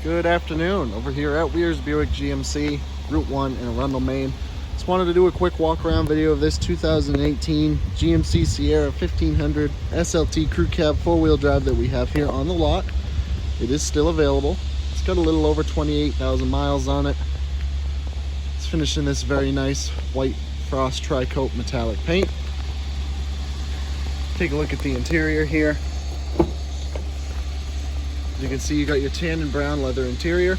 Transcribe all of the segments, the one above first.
Good afternoon. Over here at Weirs Buick GMC, Route 1 in Arundel, Maine. Just wanted to do a quick walk around video of this 2018 GMC Sierra 1500 SLT Crew Cab 4-wheel drive that we have here on the lot. It is still available. It's got a little over 28,000 miles on it. It's finished in this very nice white Frost Tricoat metallic paint. Take a look at the interior here. As you can see, you got your tan and brown leather interior.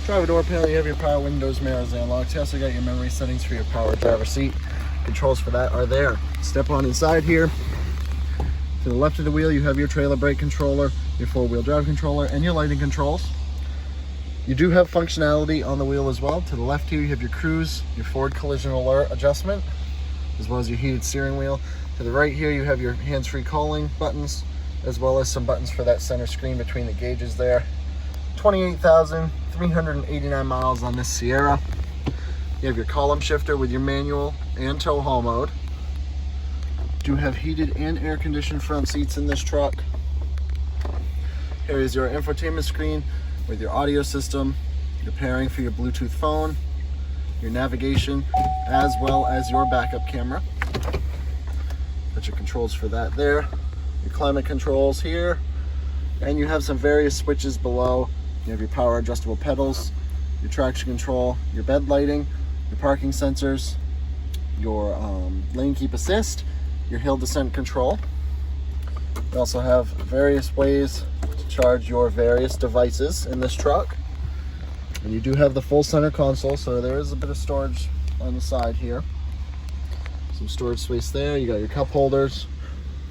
Driver door panel, you have your power windows, mirrors, and locks. You also got your memory settings for your power driver seat. Controls for that are there. Step on inside here. To the left of the wheel, you have your trailer brake controller, your 4-wheel drive controller, and your lighting controls. You do have functionality on the wheel as well. To the left here, you have your cruise, your forward collision alert adjustment, as well as your heated steering wheel. To the right here, you have your hands-free calling buttons, as well as some buttons for that center screen between the gauges there. 28,389 miles on this Sierra. You have your column shifter with your manual and tow haul mode. Do have heated and air conditioned front seats in this truck. Here is your infotainment screen with your audio system, your pairing for your Bluetooth phone, your navigation, as well as your backup camera. Got your controls for that there. Your climate controls here, and you have some various switches below. You have your power adjustable pedals, your traction control, your bed lighting, your parking sensors, your lane keep assist, your hill descent control. You also have various ways to charge your various devices in this truck. And you do have the full center console, so there is a bit of storage on the side here. Some storage space there. You got your cup holders,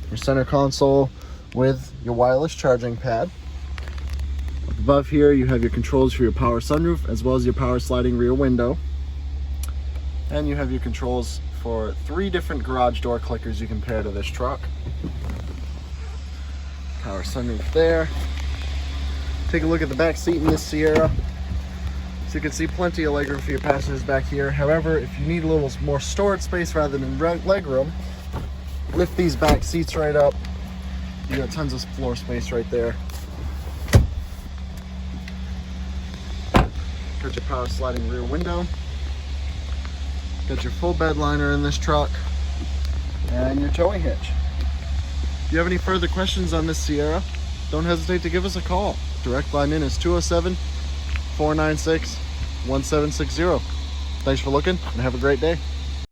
your center console with your wireless charging pad. Above here, you have your controls for your power sunroof, as well as your power sliding rear window. And you have your controls for 3 different garage door clickers you can pair to this truck. Power sunroof there. Take a look at the back seat in this Sierra. So you can see plenty of legroom for your passengers back here. However, if you need a little more storage space rather than legroom, lift these back seats right up. You got tons of floor space right there. Got your power sliding rear window. Got your full bed liner in this truck. And your towing hitch. If you have any further questions on this Sierra, don't hesitate to give us a call. Direct line in is 207-496-1760. Thanks for looking and have a great day.